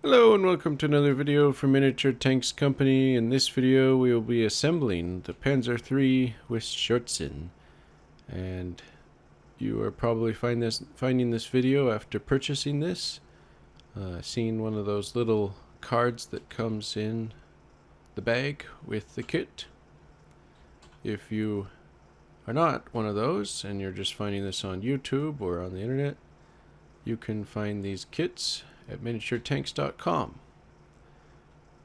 Hello and welcome to another video from Miniature Tanks Company. In this video we will be assembling the Panzer III with Schürzen. And you are probably finding this video after purchasing this. Seeing one of those little cards that comes in the bag with the kit. If you are not one of those and you're just finding this on YouTube or on the internet, you can find these kits at miniaturetanks.com.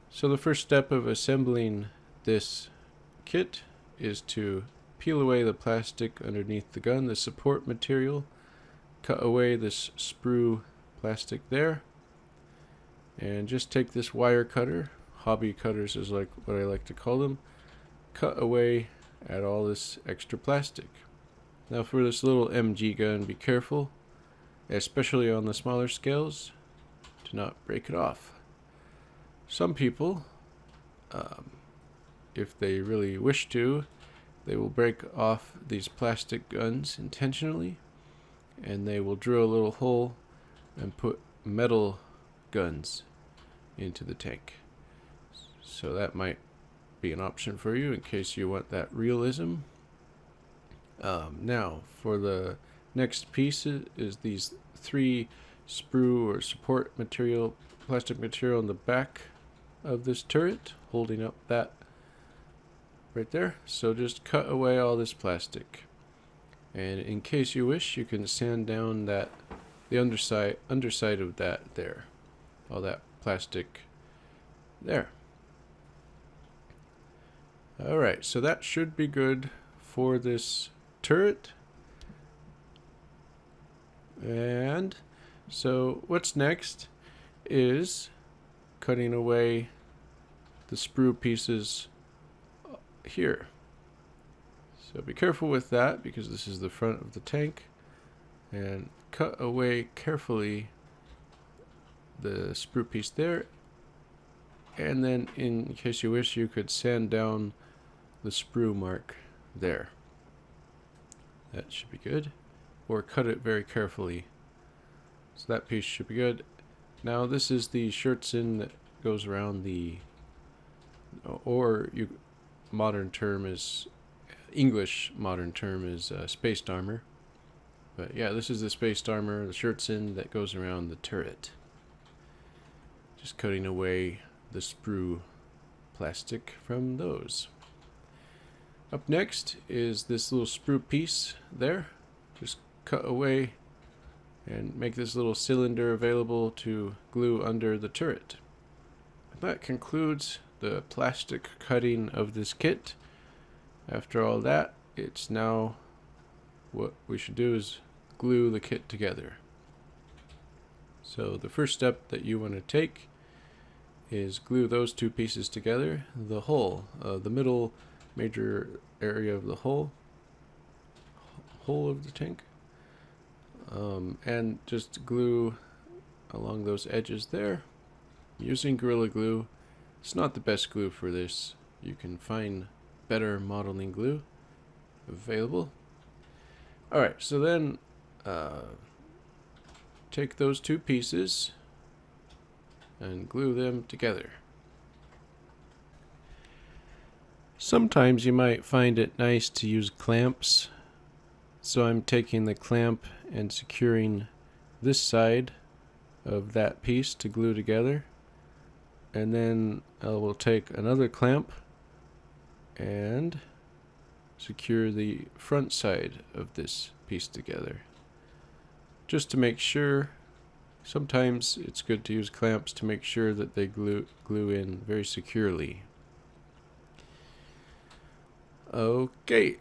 So the first step of assembling this kit is to peel away the plastic underneath the gun, the support material, cut away this sprue plastic there, and just take this wire cutter, hobby cutters is like what I like to call them, cut away at all this extra plastic. Now for this little MG gun, be careful, especially on the smaller scales, to not break it off. Some people, if they really wish to, they will break off these plastic guns intentionally, and they will drill a little hole and put metal guns into the tank. So that might be an option for you in case you want that realism. Now for the next piece is these three sprue or support material, plastic material in the back of this turret, holding up that right there. So just cut away all this plastic, and in case you wish, you can sand down the underside of that there, all that plastic there. Alright, so that should be good for this turret. And so what's next is cutting away the sprue pieces here. So be careful with that because this is the front of the tank, and cut away carefully the sprue piece there, and then in case you wish, you could sand down the sprue mark there. That should be good, or cut it very carefully. So that piece should be good. Now this is the Schürzen that goes around the, or English modern term is spaced armor. But yeah, this is the spaced armor, the Schürzen that goes around the turret. Just cutting away the sprue plastic from those. Up next is this little sprue piece there. Just cut away and make this little cylinder available to glue under the turret. That concludes the plastic cutting of this kit. After all that, it's now what we should do is glue the kit together. So the first step that you want to take is glue those two pieces together. The hull, the middle major area of the hull of the tank. And just glue along those edges there using Gorilla Glue. It's not the best glue for this. You can find better modeling glue available. Alright, so then take those two pieces and glue them together. Sometimes you might find it nice to use clamps. So I'm taking the clamp and securing this side of that piece to glue together. And then I will take another clamp and secure the front side of this piece together. Just to make sure, sometimes it's good to use clamps to make sure that they glue in very securely. Okay,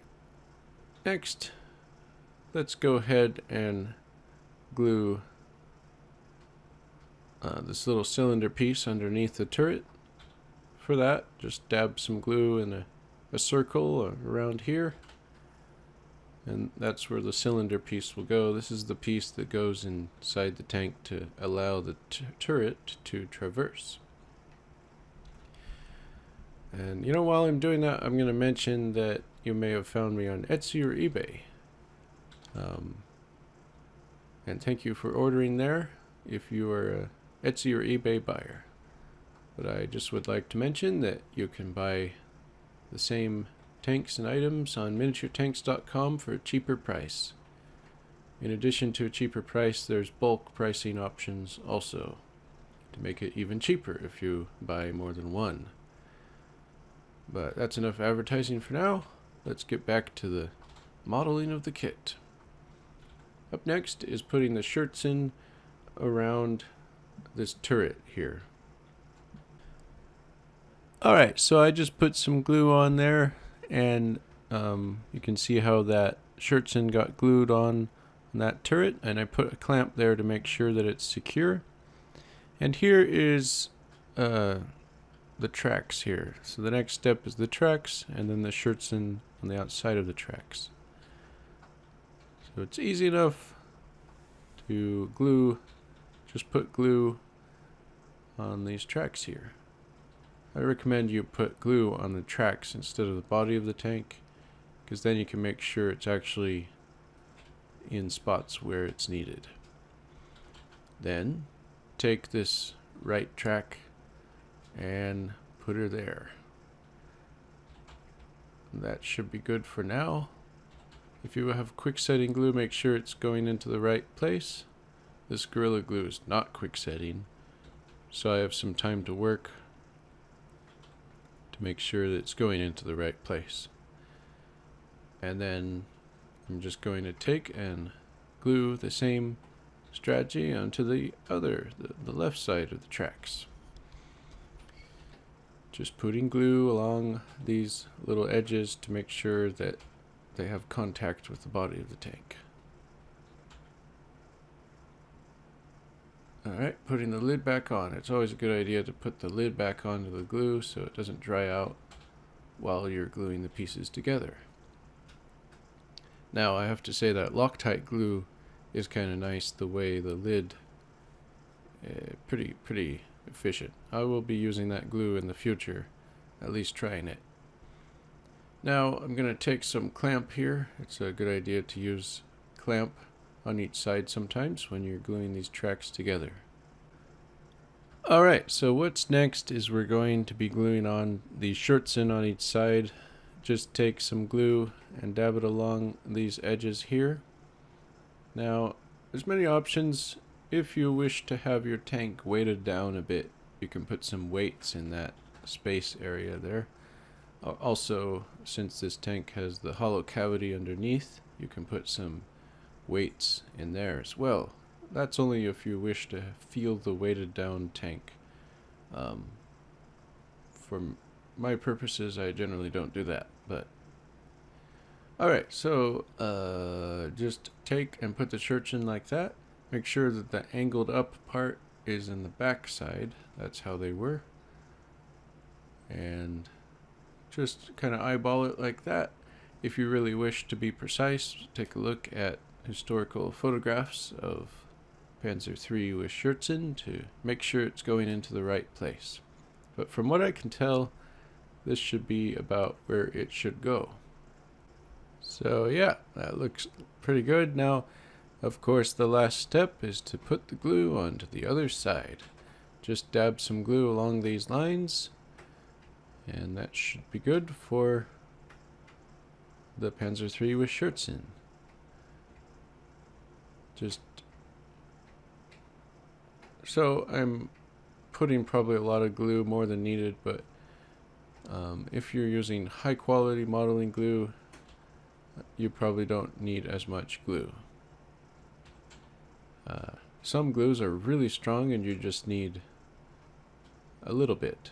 next, let's go ahead and glue this little cylinder piece underneath the turret. For that, just dab some glue in a circle around here, and that's where the cylinder piece will go. This is the piece that goes inside the tank to allow the turret to traverse. And you know, while I'm doing that, I'm going to mention that you may have found me on Etsy or eBay. And thank you for ordering there. If you are Etsy or eBay buyer. But I just would like to mention that you can buy the same tanks and items on miniaturetanks.com for a cheaper price. In addition to a cheaper price, there's bulk pricing options also to make it even cheaper if you buy more than one. But that's enough advertising for now. Let's get back to the modeling of the kit. Up next is putting the Schürzen around this turret here. Alright, so I just put some glue on there, and you can see how that Schürzen got glued on that turret, and I put a clamp there to make sure that it's secure. And here is the tracks here. So the next step is the tracks, and then the Schürzen on the outside of the tracks. So it's easy enough to glue, just put glue on these tracks here. I recommend you put glue on the tracks instead of the body of the tank, because then you can make sure it's actually in spots where it's needed. Then take this right track and put her there. That should be good for now. If you have quick setting glue, make sure it's going into the right place. This Gorilla Glue is not quick setting, so I have some time to work to make sure that it's going into the right place. And then I'm just going to take and glue the same strategy onto the left side of the tracks. Just putting glue along these little edges to make sure that they have contact with the body of the tank. Alright, putting the lid back on. It's always a good idea to put the lid back onto the glue so it doesn't dry out while you're gluing the pieces together. Now I have to say that Loctite glue is kind of nice, the way the lid, pretty efficient. I will be using that glue in the future, at least trying it. Now I'm going to take some clamp here. It's a good idea to use clamp on each side sometimes when you're gluing these tracks together. Alright, so what's next is we're going to be gluing on the Schürzen on each side. Just take some glue and dab it along these edges here. Now, there's many options. If you wish to have your tank weighted down a bit, you can put some weights in that space area there. Also, since this tank has the hollow cavity underneath, you can put some weights in there as well. That's only if you wish to feel the weighted down tank. For my purposes, I generally don't do that, but alright, so just take and put the Schürzen like that. Make sure that the angled up part is in the back side. That's how they were. And just kind of eyeball it like that. If you really wish to be precise, take a look at historical photographs of Panzer III with Schürzen to make sure it's going into the right place. But from what I can tell, this should be about where it should go. So yeah, that looks pretty good. Now, of course, the last step is to put the glue onto the other side. Just dab some glue along these lines, and that should be good for the Panzer III with Schürzen. So I'm putting probably a lot of glue, more than needed, but if you're using high quality modeling glue, you probably don't need as much glue. Some glues are really strong and you just need a little bit.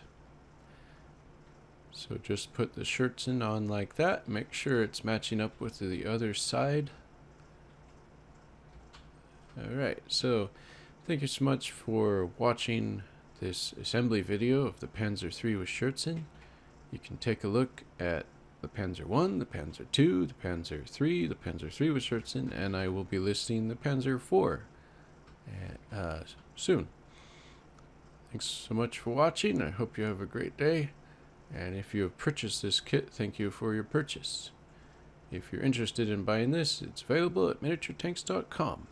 So just put the Schürzen on like that. Make sure it's matching up with the other side. Alright, so thank you so much for watching this assembly video of the Panzer III with Schürzen. You can take a look at the Panzer I, the Panzer II, the Panzer III, the Panzer III with Schürzen, and I will be listing the Panzer IV soon. Thanks so much for watching. I hope you have a great day. And if you have purchased this kit, thank you for your purchase. If you're interested in buying this, it's available at miniaturetanks.com.